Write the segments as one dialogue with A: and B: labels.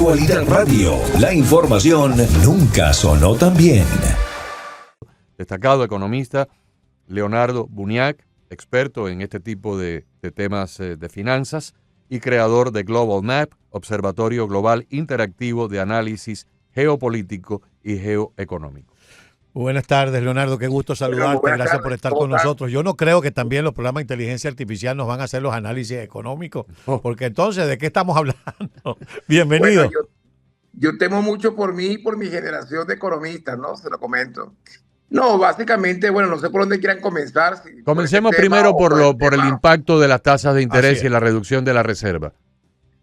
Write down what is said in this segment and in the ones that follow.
A: Actualidad Radio, la información nunca sonó tan bien.
B: Destacado economista Leonardo Buniac, experto en este tipo de temas de finanzas y creador de Global Map, Observatorio Global Interactivo de Análisis Geopolítico y Geoeconómico.
C: Buenas tardes, Leonardo, qué gusto saludarte, gracias por estar con nosotros. Yo no creo que también los programas de inteligencia artificial nos van a hacer los análisis económicos, porque entonces, ¿de qué estamos hablando? Bienvenido.
D: Bueno, yo temo mucho por mí y por mi generación de economistas, ¿no? Se lo comento. No, básicamente, bueno, no sé por dónde quieran comenzar.
B: Comencemos primero por el impacto de las tasas de interés y la reducción de la reserva.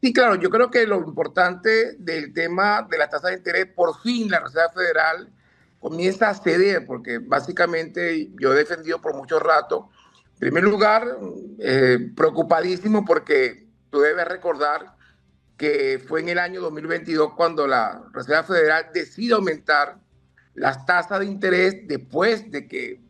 D: Sí, claro, yo creo que lo importante del tema de la tasa de interés, por fin la Reserva Federal comienza a ceder, porque básicamente yo he defendido por mucho rato. En primer lugar, preocupadísimo porque tú debes recordar que fue en el año 2022 cuando la Reserva Federal decide aumentar las tasas de interés después de que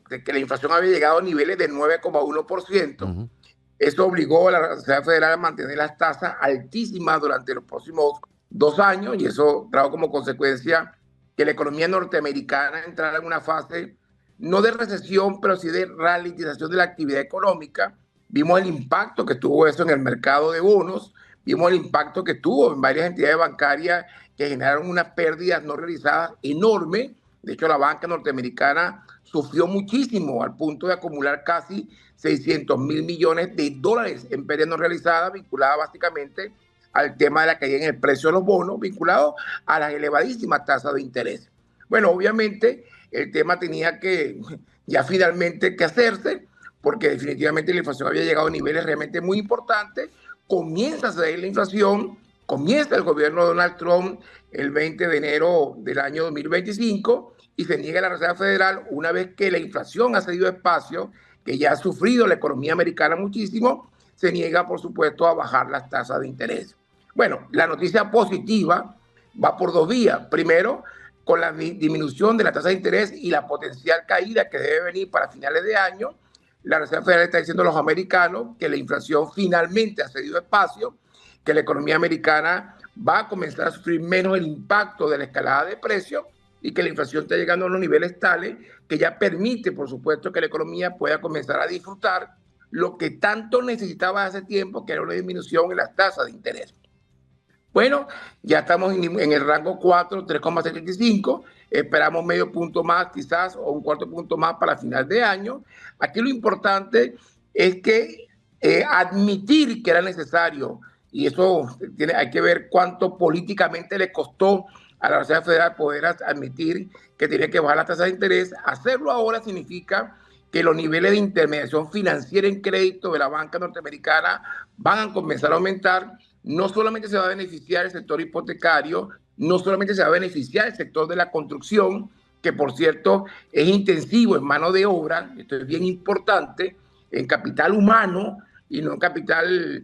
D: la inflación había llegado a niveles del 9,1%. Uh-huh. Eso obligó a la Reserva Federal a mantener las tasas altísimas durante los próximos 2 años y eso trajo como consecuencia que la economía norteamericana entrara en una fase no de recesión, pero sí de ralentización de la actividad económica. Vimos el impacto que tuvo eso en el mercado de bonos, vimos el impacto que tuvo en varias entidades bancarias que generaron unas pérdidas no realizadas enormes. De hecho, la banca norteamericana sufrió muchísimo al punto de acumular casi 600 mil millones de dólares en pérdidas no realizadas, vinculadas básicamente al tema de la caída en el precio de los bonos, vinculado a las elevadísimas tasas de interés. Bueno, obviamente el tema tenía que ya finalmente que hacerse, porque definitivamente la inflación había llegado a niveles realmente muy importantes. Comienza a ceder la inflación, comienza el gobierno de Donald Trump el 20 de enero del año 2025 y se niega la Reserva Federal una vez que la inflación ha cedido espacio, que ya ha sufrido la economía americana muchísimo, se niega, por supuesto, a bajar las tasas de interés. Bueno, la noticia positiva va por 2 vías. Primero, con la disminución de la tasa de interés y la potencial caída que debe venir para finales de año, la Reserva Federal está diciendo a los americanos que la inflación finalmente ha cedido espacio, que la economía americana va a comenzar a sufrir menos el impacto de la escalada de precios y que la inflación está llegando a unos niveles tales que ya permite, por supuesto, que la economía pueda comenzar a disfrutar lo que tanto necesitaba hace tiempo, que era una disminución en las tasas de interés. Bueno, ya estamos en el rango 4, 3,75, esperamos medio punto más quizás o un cuarto punto más para final de año. Aquí lo importante es que admitir que era necesario, y eso hay que ver cuánto políticamente le costó a la Reserva Federal poder admitir que tenía que bajar la tasa de interés. Hacerlo ahora significa que los niveles de intermediación financiera en crédito de la banca norteamericana van a comenzar a aumentar. No solamente se va a beneficiar el sector hipotecario, no solamente se va a beneficiar el sector de la construcción, que por cierto es intensivo en mano de obra, esto es bien importante, en capital humano y no en capital,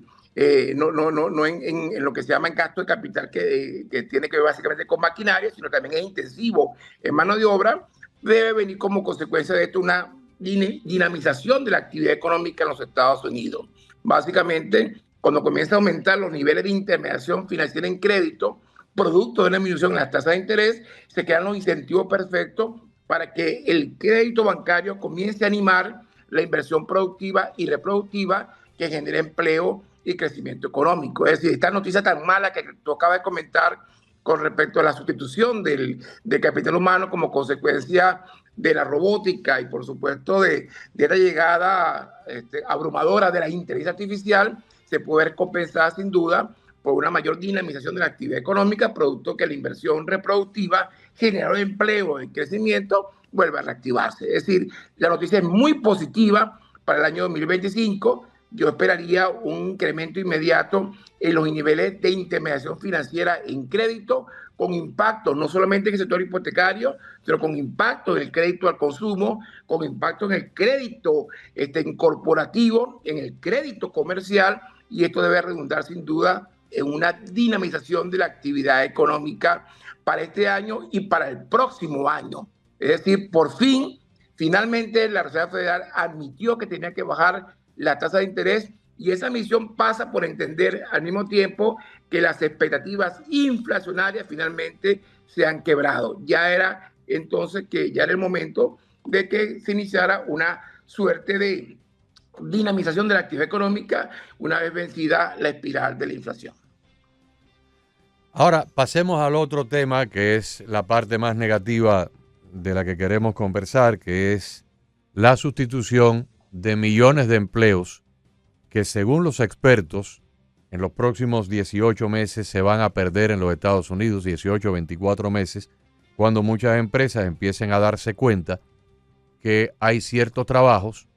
D: no en lo que se llama en gasto de capital que tiene que ver básicamente con maquinaria, sino también es intensivo en mano de obra. Debe venir como consecuencia de esto una dinamización de la actividad económica en los Estados Unidos. Básicamente, cuando comienza a aumentar los niveles de intermediación financiera en crédito, producto de una disminución en las tasas de interés, se crean los incentivos perfectos para que el crédito bancario comience a animar la inversión productiva y reproductiva que genere empleo y crecimiento económico. Es decir, esta noticia tan mala que tú acabas de comentar con respecto a la sustitución del capital humano como consecuencia de la robótica y por supuesto de la llegada abrumadora de la inteligencia artificial, se puede ver compensada sin duda por una mayor dinamización de la actividad económica, producto que la inversión reproductiva generó empleo y crecimiento, vuelve a reactivarse. Es decir, la noticia es muy positiva para el año 2025. Yo esperaría un incremento inmediato en los niveles de intermediación financiera en crédito, con impacto no solamente en el sector hipotecario, sino con impacto en el crédito al consumo, con impacto en el crédito corporativo, en el crédito comercial, y esto debe redundar sin duda en una dinamización de la actividad económica para este año y para el próximo año. Es decir, por fin, finalmente la Reserva Federal admitió que tenía que bajar la tasa de interés Y esa misión pasa por entender al mismo tiempo que las expectativas inflacionarias finalmente se han quebrado. Ya era entonces que ya era el momento de que se iniciara una suerte de dinamización de la actividad económica una vez vencida la espiral de la inflación.
B: Ahora, pasemos al otro tema que es la parte más negativa de la que queremos conversar, que es la sustitución de millones de empleos que, según los expertos, en los próximos 18 meses se van a perder en los Estados Unidos, 18 o 24 meses, cuando muchas empresas empiecen a darse cuenta que hay ciertos trabajos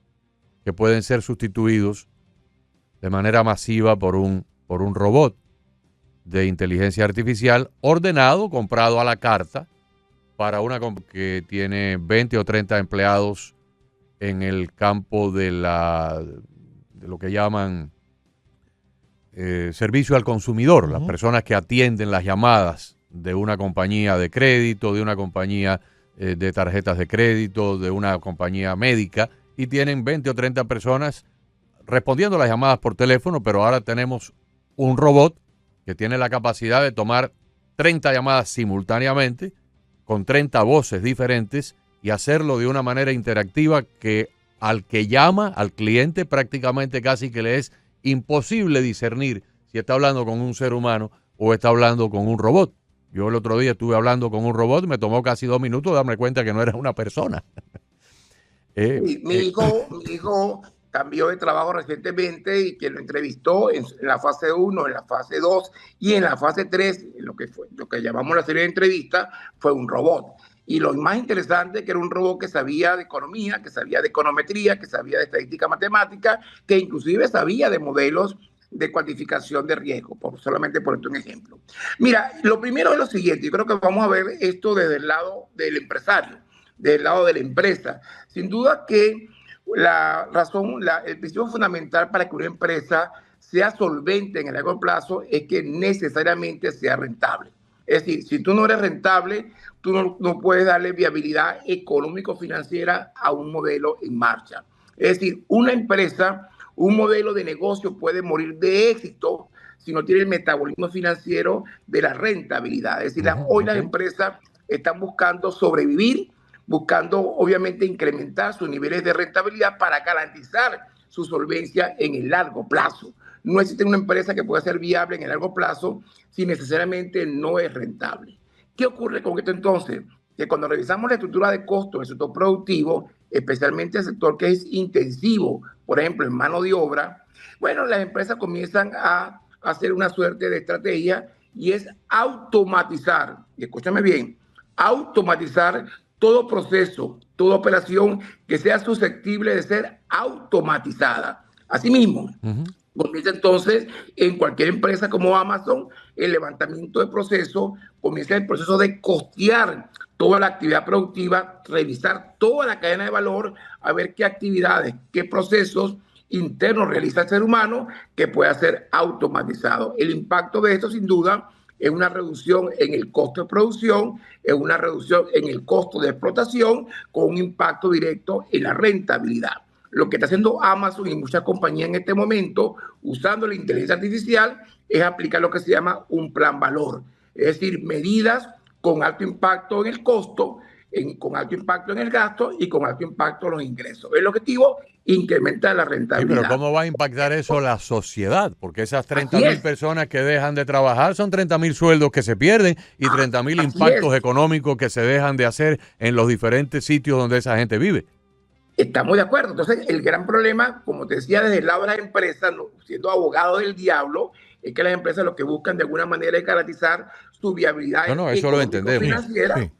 B: que pueden ser sustituidos de manera masiva por un robot de inteligencia artificial ordenado, comprado a la carta, para una compañía que tiene 20 o 30 empleados en el campo de lo que llaman servicio al consumidor, las personas que atienden las llamadas de una compañía de crédito, de una compañía de tarjetas de crédito, de una compañía médica, y tienen 20 o 30 personas respondiendo las llamadas por teléfono, pero ahora tenemos un robot que tiene la capacidad de tomar 30 llamadas simultáneamente, con 30 voces diferentes, y hacerlo de una manera interactiva que al que llama, al cliente, prácticamente casi que le es imposible discernir si está hablando con un ser humano o está hablando con un robot. Yo el otro día estuve hablando con un robot y me tomó casi 2 minutos darme cuenta que no era una persona.
D: Mi hijo cambió de trabajo recientemente y quien lo entrevistó en la fase 1, en la fase 2 y en la fase 3, lo que llamamos la serie de entrevistas, fue un robot. Y lo más interesante que era un robot que sabía de economía, que sabía de econometría, que sabía de estadística matemática, que inclusive sabía de modelos de cuantificación de riesgo, solamente por un ejemplo. Mira, lo primero es lo siguiente, yo creo que vamos a ver esto desde el lado del empresario, del lado de la empresa. Sin duda que el principio fundamental para que una empresa sea solvente en el largo plazo es que necesariamente sea rentable. Es decir, si tú no eres rentable, tú no puedes darle viabilidad económico-financiera a un modelo en marcha. Es decir, una empresa, un modelo de negocio puede morir de éxito si no tiene el metabolismo financiero de la rentabilidad. Es decir, hoy las empresas están buscando sobrevivir, buscando obviamente incrementar sus niveles de rentabilidad para garantizar su solvencia en el largo plazo. No existe una empresa que pueda ser viable en el largo plazo si necesariamente no es rentable. ¿Qué ocurre con esto entonces? Que cuando revisamos la estructura de costos del sector productivo, especialmente el sector que es intensivo, por ejemplo, en mano de obra, bueno, las empresas comienzan a hacer una suerte de estrategia y es automatizar, y escúchame bien, automatizar todo proceso, toda operación que sea susceptible de ser automatizada. Asimismo, comienza entonces en cualquier empresa como Amazon el levantamiento de procesos, comienza el proceso de costear toda la actividad productiva, revisar toda la cadena de valor, a ver qué actividades, qué procesos internos realiza el ser humano que pueda ser automatizado. El impacto de esto, sin duda, es una reducción en el costo de producción, es una reducción en el costo de explotación, con un impacto directo en la rentabilidad. Lo que está haciendo Amazon y muchas compañías en este momento, usando la inteligencia artificial, es aplicar lo que se llama un plan valor. Es decir, medidas con alto impacto en el costo, con alto impacto en el gasto y con alto impacto en los ingresos. El objetivo, incrementar la rentabilidad.
B: Sí, pero ¿cómo va a impactar eso la sociedad? Porque esas 30,000 personas que dejan de trabajar son 30,000 sueldos que se pierden y 30,000 impactos económicos que se dejan de hacer en los diferentes sitios donde esa gente vive.
D: Estamos de acuerdo. Entonces, el gran problema, como te decía, desde el lado de las empresas, siendo abogado del diablo, es que las empresas lo que buscan de alguna manera es garantizar su viabilidad
B: eso lo entendemos.
D: financiera.
C: Sí.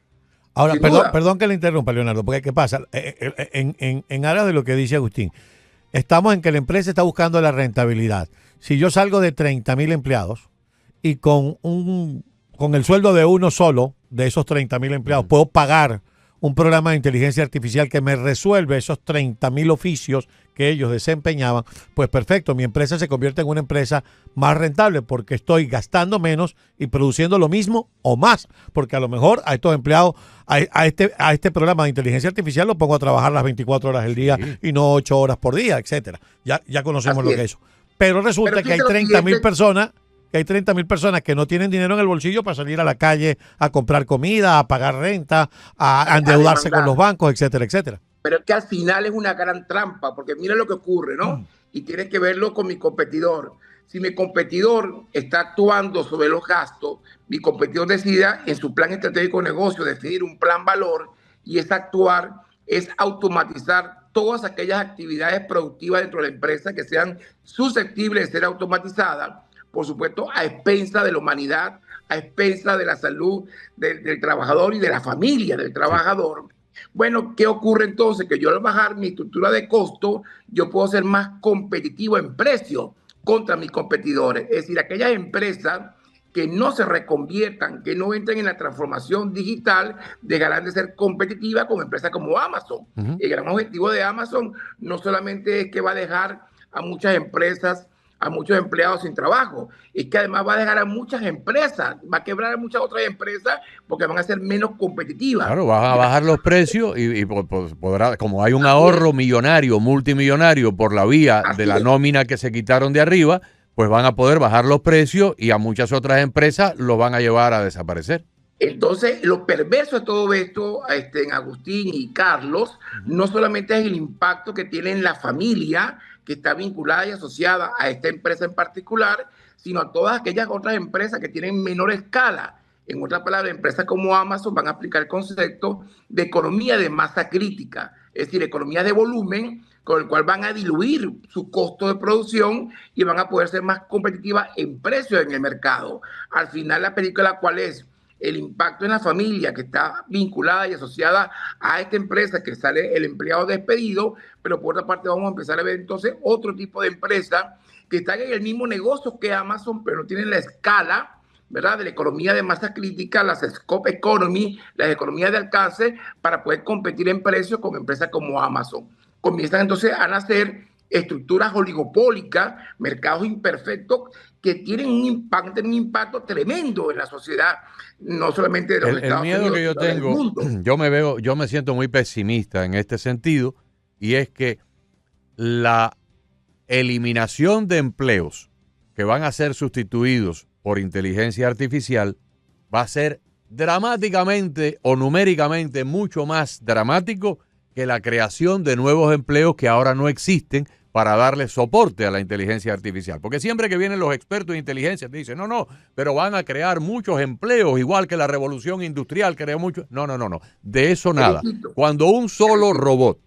C: Ahora, perdón que le interrumpa, Leonardo, porque ¿qué pasa? En aras de lo que dice Agustín, estamos en que la empresa está buscando la rentabilidad. Si yo salgo de 30,000 empleados y con el sueldo de uno solo, de esos 30,000 empleados, puedo pagar un programa de inteligencia artificial que me resuelve esos 30,000 oficios que ellos desempeñaban, pues perfecto, mi empresa se convierte en una empresa más rentable porque estoy gastando menos y produciendo lo mismo o más, porque a lo mejor a estos empleados, a este programa de inteligencia artificial lo pongo a trabajar las 24 horas del día y no 8 horas por día, etcétera. Ya conocemos lo que es eso. Pero resulta
D: Pero
C: que hay
D: fíjate lo
C: 30.000
D: siguiente.
C: personas, que no tienen dinero en el bolsillo para salir a la calle a comprar comida, a pagar renta, a endeudarse con
D: demandar.
C: los bancos, etcétera, etcétera.
D: Pero es que al final es una gran trampa, porque mira lo que ocurre, ¿no? Y tienes que verlo con mi competidor. Si mi competidor está actuando sobre los gastos, mi competidor decida en su plan estratégico de negocio definir un plan valor, y es actuar, es automatizar todas aquellas actividades productivas dentro de la empresa que sean susceptibles de ser automatizadas, por supuesto, a expensa de la humanidad, a expensa de la salud del trabajador y de la familia del trabajador. Bueno, ¿qué ocurre entonces? Que yo al bajar mi estructura de costo, yo puedo ser más competitivo en precio contra mis competidores. Es decir, aquellas empresas que no se reconviertan, que no entren en la transformación digital, dejarán de ser competitivas con empresas como Amazon. El gran objetivo de Amazon no solamente es que va a dejar a muchas empresas, a muchos empleados sin trabajo, es que además va a dejar a muchas empresas, va a quebrar a muchas otras empresas porque van a ser menos competitivas.
B: Claro, vas a bajar los precios y podrá, como hay un ahorro millonario, multimillonario por la vía de la nómina que se quitaron de arriba, pues van a poder bajar los precios y a muchas otras empresas los van a llevar a desaparecer.
D: Entonces, lo perverso de todo esto, en Agustín y Carlos, no solamente es el impacto que tiene en la familia que está vinculada y asociada a esta empresa en particular, sino a todas aquellas otras empresas que tienen menor escala. En otras palabras, empresas como Amazon van a aplicar el concepto de economía de masa crítica, es decir, economía de volumen, con el cual van a diluir su costo de producción y van a poder ser más competitivas en precios en el mercado. Al final, la película, ¿cuál es? El impacto en la familia que está vinculada y asociada a esta empresa, que sale el empleado despedido, pero por otra parte vamos a empezar a ver entonces otro tipo de empresas que están en el mismo negocio que Amazon, pero no tienen la escala, ¿verdad?, de la economía de masa crítica, las scope economy, las economías de alcance, para poder competir en precios con empresas como Amazon. Comienzan entonces a nacer estructuras oligopólicas, mercados imperfectos que tienen un impacto tremendo en la sociedad, no solamente de los Estados Unidos,
B: El miedo que yo tengo, yo me siento muy pesimista en este sentido, y es que la eliminación de empleos que van a ser sustituidos por inteligencia artificial va a ser dramáticamente o numéricamente mucho más dramático que la creación de nuevos empleos que ahora no existen para darle soporte a la inteligencia artificial. Porque siempre que vienen los expertos de inteligencia te dicen, no, pero van a crear muchos empleos, igual que la revolución industrial creó muchos. No. De eso nada. Cuando un solo robot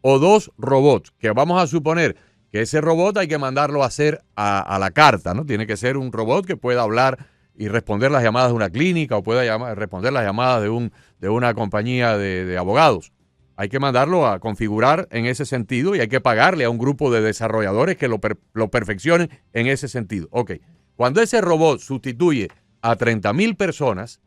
B: o dos robots, que vamos a suponer que ese robot hay que mandarlo a hacer a la carta, ¿no? Tiene que ser un robot que pueda hablar y responder las llamadas de una clínica o pueda responder las llamadas de una compañía de abogados. Hay que mandarlo a configurar en ese sentido y hay que pagarle a un grupo de desarrolladores que lo perfeccionen en ese sentido. Ok, cuando ese robot sustituye a 30,000 personas,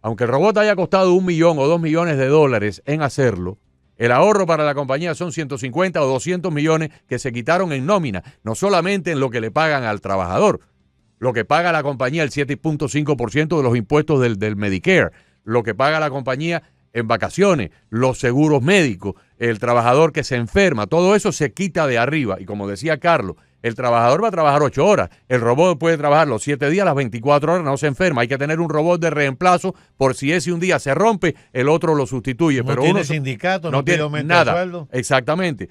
B: aunque el robot haya costado $1 millón o $2 millones en hacerlo, el ahorro para la compañía son 150 o 200 millones que se quitaron en nómina, no solamente en lo que le pagan al trabajador, lo que paga la compañía, el 7.5% de los impuestos del Medicare, lo que paga la compañía en vacaciones, los seguros médicos, el trabajador que se enferma, todo eso se quita de arriba. Y como decía Carlos, el trabajador va a trabajar 8 horas, el robot puede trabajar los 7 días, las 24 horas, no se enferma. Hay que tener un robot de reemplazo por si ese un día se rompe, el otro lo sustituye.
C: No
D: pero
C: tiene sindicato, no tiene aumento de sueldo.
B: Exactamente.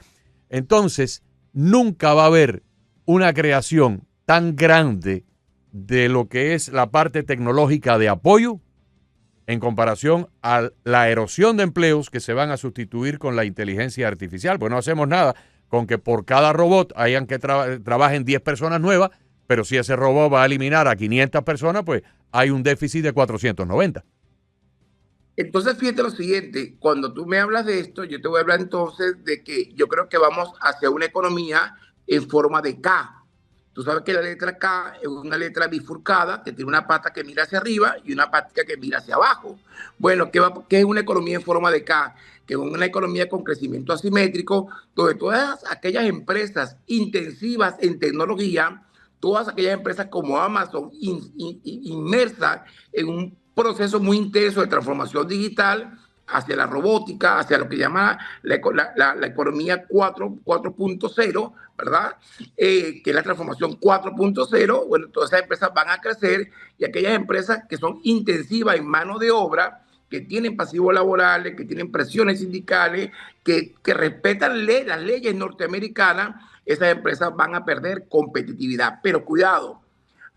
B: Entonces, nunca va a haber una creación tan grande de lo que es la parte tecnológica de apoyo en comparación a la erosión de empleos que se van a sustituir con la inteligencia artificial. Pues no hacemos nada con que por cada robot hayan que trabajen 10 personas nuevas, pero si ese robot va a eliminar a 500 personas, pues hay un déficit de 490.
D: Entonces, fíjate lo siguiente, cuando tú me hablas de esto, yo te voy a hablar entonces de que yo creo que vamos hacia una economía en forma de K. Tú sabes que la letra K es una letra bifurcada que tiene una pata que mira hacia arriba y una pata que mira hacia abajo. Bueno, ¿qué es una economía en forma de K? Que es una economía con crecimiento asimétrico, donde todas aquellas empresas intensivas en tecnología, todas aquellas empresas como Amazon, inmersas en un proceso muy intenso de transformación digital, hacia la robótica, hacia lo que llama la economía 4.0, ¿verdad? Que es la transformación 4.0. Bueno, todas esas empresas van a crecer y aquellas empresas que son intensivas en mano de obra, que tienen pasivos laborales, que tienen presiones sindicales, que respetan las leyes norteamericanas, esas empresas van a perder competitividad. Pero cuidado,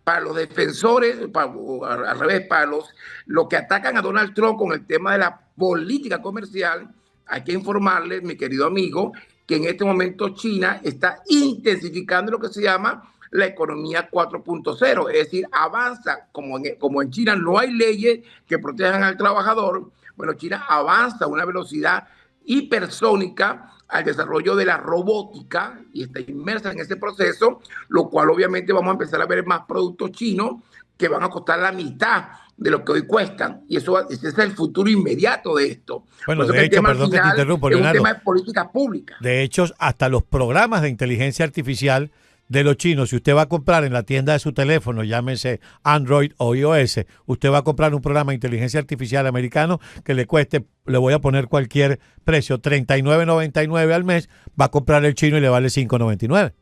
D: para los defensores, al revés, para los que atacan a Donald Trump con el tema de la política comercial, hay que informarles, mi querido amigo, que en este momento China está intensificando lo que se llama la economía 4.0, es decir, avanza, como en China no hay leyes que protejan al trabajador, bueno, China avanza a una velocidad hipersónica al desarrollo de la robótica y está inmersa en ese proceso, lo cual obviamente vamos a empezar a ver más productos chinos que van a costar la mitad de lo que hoy cuestan. Y ese es el futuro inmediato de esto.
C: Bueno, de hecho, perdón que te interrumpo, Leonardo.
D: Es un tema de políticas públicas.
C: De hecho, hasta los programas de inteligencia artificial de los chinos, si usted va a comprar en la tienda de su teléfono, llámese Android o iOS, usted va a comprar un programa de inteligencia artificial americano que le cueste, le voy a poner cualquier precio, $39.99 al mes, va a comprar el chino y le vale $5.99.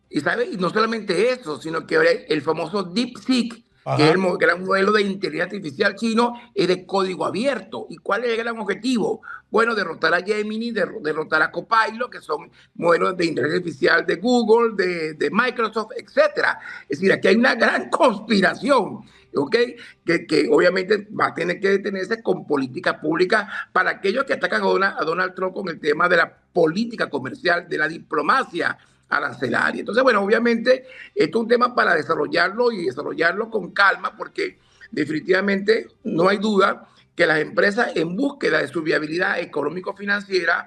D: Y sabe, y no solamente eso, sino que el famoso DeepSeek, que es el gran modelo de inteligencia artificial chino, es de código abierto. ¿Y cuál es el gran objetivo? Bueno, derrotar a Gemini, derrotar a Copilot, que son modelos de inteligencia artificial de Google, de Microsoft, etcétera. Es decir, aquí hay una gran conspiración, ¿ok? Que obviamente va a tener que detenerse con política pública para aquellos que atacan a Donald Trump con el tema de la política comercial, de la diplomacia arancelaria. Entonces, bueno, obviamente esto es un tema para desarrollarlo y desarrollarlo con calma, porque definitivamente no hay duda que las empresas en búsqueda de su viabilidad económico-financiera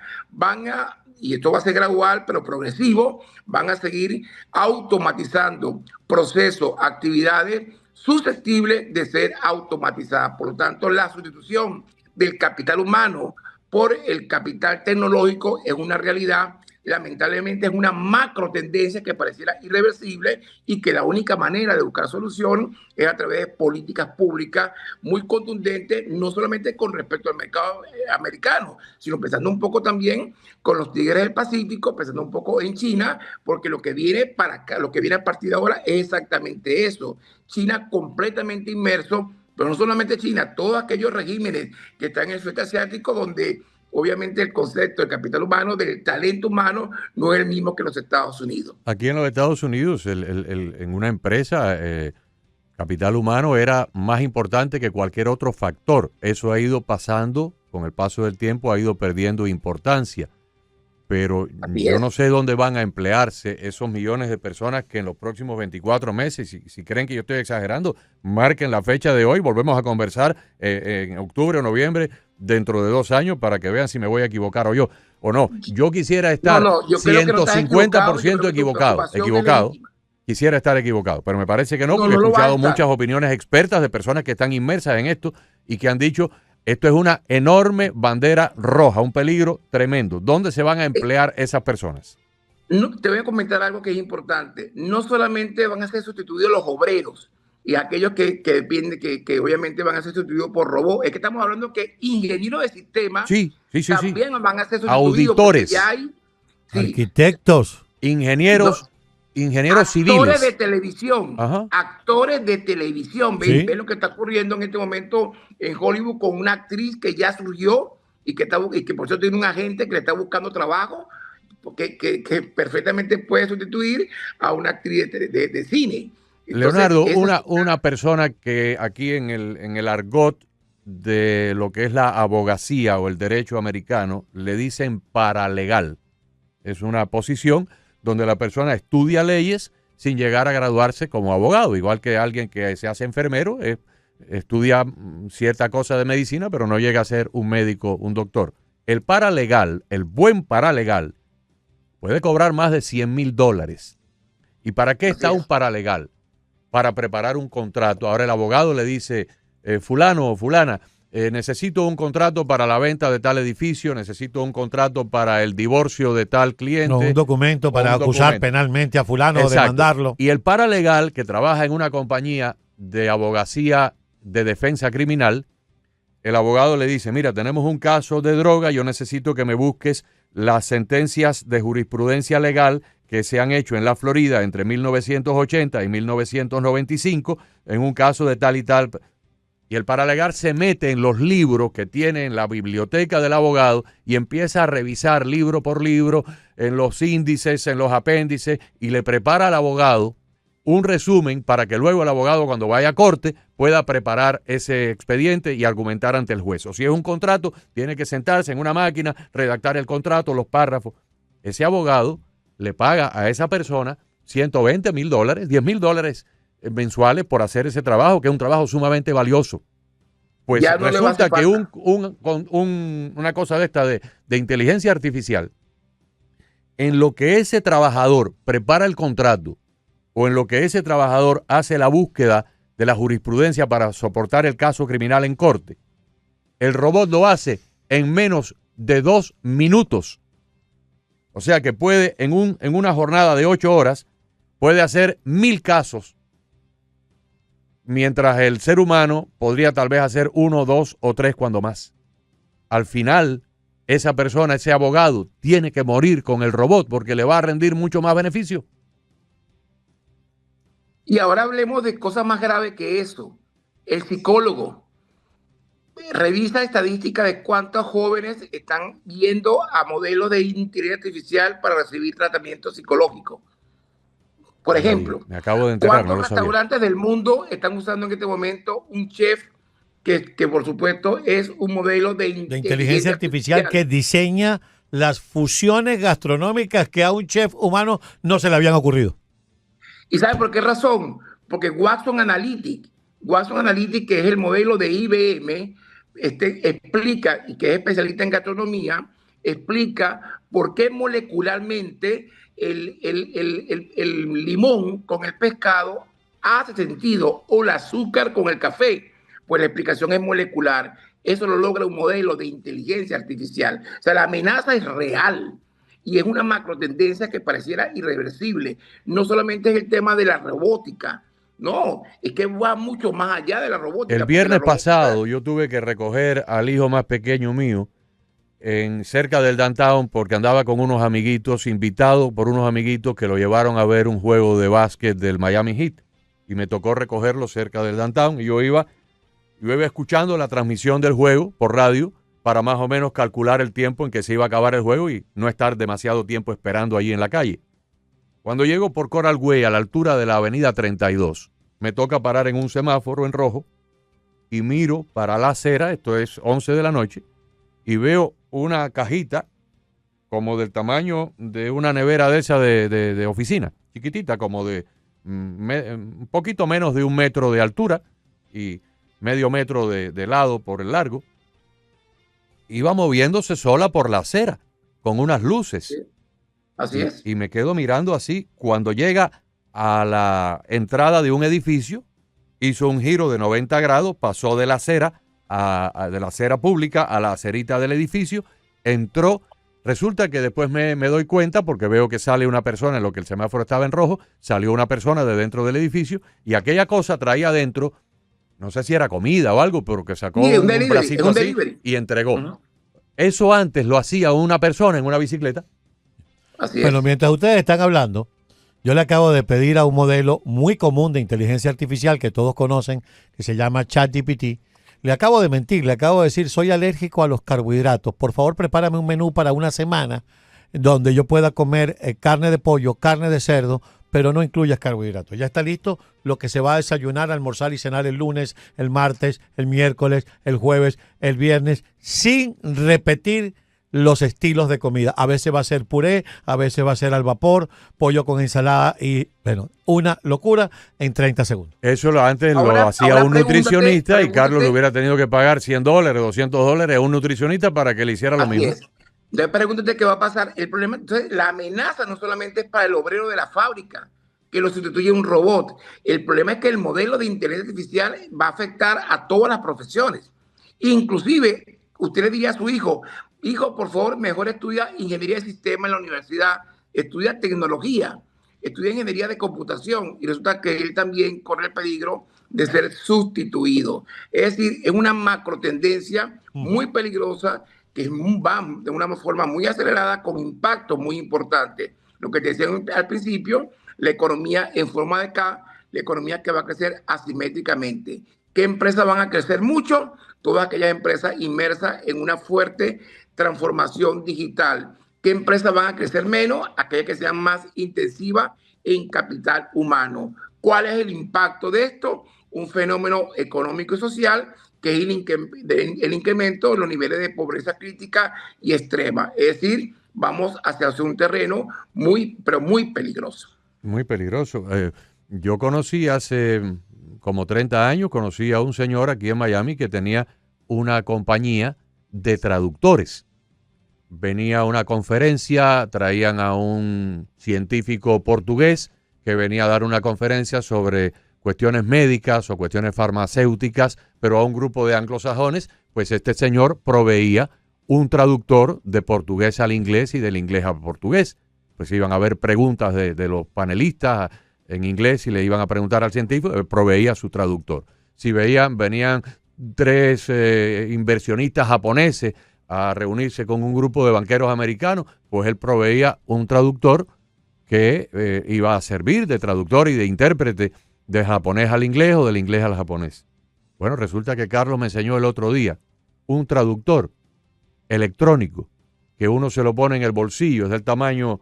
D: y esto va a ser gradual pero progresivo, van a seguir automatizando procesos, actividades susceptibles de ser automatizadas. Por lo tanto, la sustitución del capital humano por el capital tecnológico es una realidad. Lamentablemente es una macro tendencia que pareciera irreversible y que la única manera de buscar solución es a través de políticas públicas muy contundentes, no solamente con respecto al mercado americano, sino pensando un poco también con los tigres del Pacífico, pensando un poco en China, porque lo que viene para acá, lo que viene a partir de ahora es exactamente eso. China completamente inmerso, pero no solamente China, todos aquellos regímenes que están en el sudeste asiático donde obviamente el concepto del capital humano, del talento humano, no es el mismo que en los Estados Unidos.
B: Aquí en los Estados Unidos, en una empresa, capital humano era más importante que cualquier otro factor. Eso ha ido pasando, con el paso del tiempo, ha ido perdiendo importancia. Pero yo no sé dónde van a emplearse esos millones de personas que en los próximos 24 meses, si creen que yo estoy exagerando, marquen la fecha de hoy, volvemos a conversar en octubre o noviembre, dentro de 2 años, para que vean si me voy a equivocar o no. Yo quisiera estar 150% equivocado. Quisiera estar equivocado, pero me parece que no, porque he escuchado muchas opiniones expertas de personas que están inmersas en esto y que han dicho, esto es una enorme bandera roja, un peligro tremendo. ¿Dónde se van a emplear esas personas?
D: No, te voy a comentar algo que es importante. No solamente van a ser sustituidos los obreros y aquellos que dependen, que obviamente van a ser sustituidos por robots. Es que estamos hablando que ingenieros de sistemas también van a ser sustituidos.
B: Auditores,
D: ya hay,
C: arquitectos,
B: ingenieros civiles.
D: Actores de televisión. Actores de televisión. ¿Ven lo que está ocurriendo en este momento en Hollywood con una actriz que ya surgió y que por eso tiene un agente que le está buscando trabajo, que perfectamente puede sustituir a una actriz de cine. Entonces,
B: Leonardo, una persona que aquí en el argot de lo que es la abogacía o el derecho americano le dicen paralegal. Es una posición donde la persona estudia leyes sin llegar a graduarse como abogado, igual que alguien que se hace enfermero, estudia cierta cosa de medicina, pero no llega a ser un médico, un doctor. El paralegal, el buen paralegal, puede cobrar más de $100,000. ¿Y para qué está un paralegal? Para preparar un contrato. Ahora el abogado le dice, fulano o fulana, necesito un contrato para la venta de tal edificio, necesito un contrato para el divorcio de tal cliente.
C: No, un documento para acusar penalmente a fulano o demandarlo.
B: Y el paralegal que trabaja en una compañía de abogacía de defensa criminal el abogado le dice, mira, tenemos un caso de droga, yo necesito que me busques las sentencias de jurisprudencia legal que se han hecho en la Florida entre 1980 y 1995 en un caso de tal y tal. Y el paralegal se mete en los libros que tiene en la biblioteca del abogado y empieza a revisar libro por libro, en los índices, en los apéndices, y le prepara al abogado un resumen para que luego el abogado, cuando vaya a corte, pueda preparar ese expediente y argumentar ante el juez. O si es un contrato, tiene que sentarse en una máquina, redactar el contrato, los párrafos. Ese abogado le paga a esa persona $120,000, $10,000 mensuales por hacer ese trabajo, que es un trabajo sumamente valioso. Pues no resulta que una cosa de esta de inteligencia artificial, en lo que ese trabajador prepara el contrato o en lo que ese trabajador hace la búsqueda de la jurisprudencia para soportar el caso criminal en corte, el robot lo hace en menos de 2 minutos. O sea que puede, en una jornada de 8 horas, puede hacer 1,000 casos, mientras el ser humano podría tal vez hacer 1, 2 o 3 cuando más. Al final, esa persona, ese abogado, tiene que morir con el robot porque le va a rendir mucho más beneficio.
D: Y ahora hablemos de cosas más graves que eso. El psicólogo revisa estadísticas de cuántos jóvenes están yendo a modelos de inteligencia artificial para recibir tratamiento psicológico. Por ejemplo,
B: me acabo de enterar,
D: ¿cuántos restaurantes del mundo están usando en este momento un chef que por supuesto es un modelo de
C: inteligencia artificial que diseña las fusiones gastronómicas que a un chef humano no se le habían ocurrido?
D: ¿Y sabe por qué razón? Porque Watson Analytics, que es el modelo de IBM, explica, y que es especialista en gastronomía, explica por qué molecularmente el limón con el pescado hace sentido, o el azúcar con el café. Pues la explicación es molecular. Eso lo logra un modelo de inteligencia artificial. O sea, la amenaza es real. Y es una macro tendencia que pareciera irreversible. No solamente es el tema de la robótica, no, es que va mucho más allá de la robótica.
B: El viernes pasado yo tuve que recoger al hijo más pequeño mío cerca del downtown porque andaba con unos amiguitos, invitado por unos amiguitos que lo llevaron a ver un juego de básquet del Miami Heat. Y me tocó recogerlo cerca del downtown y yo iba escuchando la transmisión del juego por radio, para más o menos calcular el tiempo en que se iba a acabar el juego y no estar demasiado tiempo esperando allí en la calle. Cuando llego por Coral Way, a la altura de la avenida 32, me toca parar en un semáforo en rojo y miro para la acera, esto es 11 de la noche, y veo una cajita como del tamaño de una nevera de esa de oficina, chiquitita, como de un poquito menos de 1 metro de altura y medio metro de lado por el largo. Iba moviéndose sola por la acera, con unas luces.
D: Sí, así es.
B: Y me quedo mirando así. Cuando llega a la entrada de un edificio, hizo un giro de 90 grados, pasó de la acera, de la acera pública a la acerita del edificio, entró. Resulta que después me doy cuenta, porque veo que sale una persona, en lo que el semáforo estaba en rojo, salió una persona de dentro del edificio, y aquella cosa traía adentro, no sé si era comida o algo, pero que sacó un bracito así y entregó. Uh-huh. Eso antes lo hacía una persona en una bicicleta.
D: Así es.
C: Bueno, mientras ustedes están hablando, yo le acabo de pedir a un modelo muy común de inteligencia artificial que todos conocen, que se llama ChatGPT. Le acabo de mentir, le acabo de decir, soy alérgico a los carbohidratos. Por favor, prepárame un menú para una semana donde yo pueda comer carne de pollo, carne de cerdo, pero no incluyas carbohidratos. Ya está listo lo que se va a desayunar, almorzar y cenar el lunes, el martes, el miércoles, el jueves, el viernes, sin repetir los estilos de comida. A veces va a ser puré, a veces va a ser al vapor, pollo con ensalada y, bueno, una locura en 30 segundos.
B: Eso antes lo hacía un nutricionista y Carlos le hubiera tenido que pagar $100, $200 a un nutricionista para que le hiciera lo mismo.
D: Entonces pregúntate qué va a pasar. El problema, entonces, la amenaza no solamente es para el obrero de la fábrica, que lo sustituye un robot. El problema es que el modelo de inteligencia artificial va a afectar a todas las profesiones. Inclusive, usted le diría a su hijo, por favor, mejor estudia ingeniería de sistema en la universidad, estudia tecnología, estudia ingeniería de computación, y resulta que él también corre el peligro de ser sustituido. Es decir, es una macro tendencia muy peligrosa que va de una forma muy acelerada con impactos muy importantes. Lo que te decía al principio, la economía en forma de K, la economía que va a crecer asimétricamente. ¿Qué empresas van a crecer mucho? Todas aquellas empresas inmersas en una fuerte transformación digital. ¿Qué empresas van a crecer menos? Aquellas que sean más intensivas en capital humano. ¿Cuál es el impacto de esto? Un fenómeno económico y social que es el incremento de los niveles de pobreza crítica y extrema. Es decir, vamos hacia un terreno pero muy peligroso.
B: Muy peligroso. Yo conocí hace como 30 años, conocí a un señor aquí en Miami que tenía una compañía de traductores. Venía a una conferencia, traían a un científico portugués que venía a dar una conferencia sobre cuestiones médicas o cuestiones farmacéuticas, pero a un grupo de anglosajones, pues este señor proveía un traductor de portugués al inglés y del inglés al portugués. Pues iban a haber preguntas de los panelistas en inglés y le iban a preguntar al científico, proveía su traductor. Si venían 3 inversionistas japoneses a reunirse con un grupo de banqueros americanos, pues él proveía un traductor que iba a servir de traductor y de intérprete de japonés al inglés o del inglés al japonés. Bueno, resulta que Carlos me enseñó el otro día un traductor electrónico que uno se lo pone en el bolsillo, es del tamaño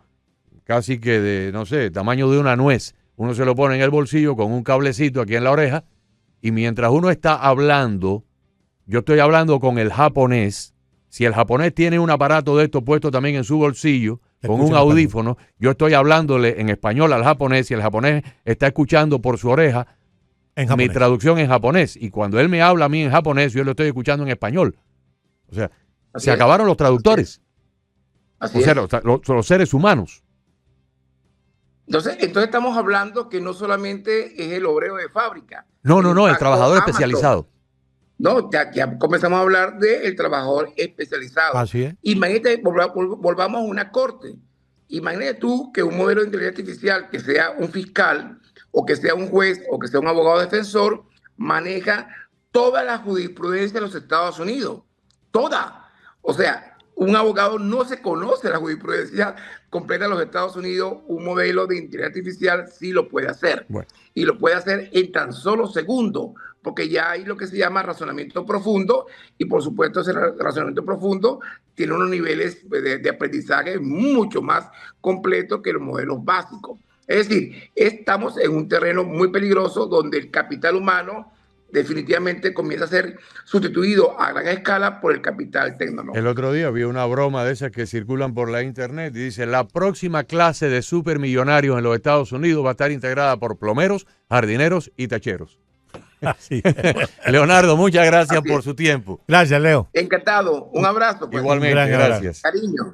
B: casi que de, no sé, tamaño de una nuez. Uno se lo pone en el bolsillo con un cablecito aquí en la oreja y mientras uno está hablando, yo estoy hablando con el japonés. Si el japonés tiene un aparato de esto puesto también en su bolsillo, con un audífono, yo estoy hablándole en español al japonés y el japonés está escuchando por su oreja mi traducción en japonés. Y cuando él me habla a mí en japonés, yo lo estoy escuchando en español. O sea, se acabaron los traductores.
D: Así
B: o sea,
D: es.
B: los seres humanos.
D: Entonces estamos hablando que no solamente es el obrero de fábrica.
B: No, el trabajador especializado.
D: No, ya comenzamos a hablar del trabajador especializado.
C: Así es.
D: Imagínate, volvamos a una corte. Imagínate tú que un modelo de inteligencia artificial, que sea un fiscal, o que sea un juez, o que sea un abogado defensor, maneja toda la jurisprudencia de los Estados Unidos. Toda. O sea, un abogado no se conoce la jurisprudencia completa de los Estados Unidos. Un modelo de inteligencia artificial sí lo puede hacer. Bueno. Y lo puede hacer en tan solo segundos, porque ya hay lo que se llama razonamiento profundo, y por supuesto ese razonamiento profundo tiene unos niveles de aprendizaje mucho más completos que los modelos básicos. Es decir, estamos en un terreno muy peligroso donde el capital humano definitivamente comienza a ser sustituido a gran escala por el capital tecnológico.
B: El otro día vi una broma de esas que circulan por la internet y dice: la próxima clase de supermillonarios en los Estados Unidos va a estar integrada por plomeros, jardineros y tacheros.
C: Sí.
B: Leonardo, muchas gracias por su tiempo.
C: Gracias, Leo.
D: Encantado. Un abrazo.
B: Igualmente, gracias.
D: Cariño.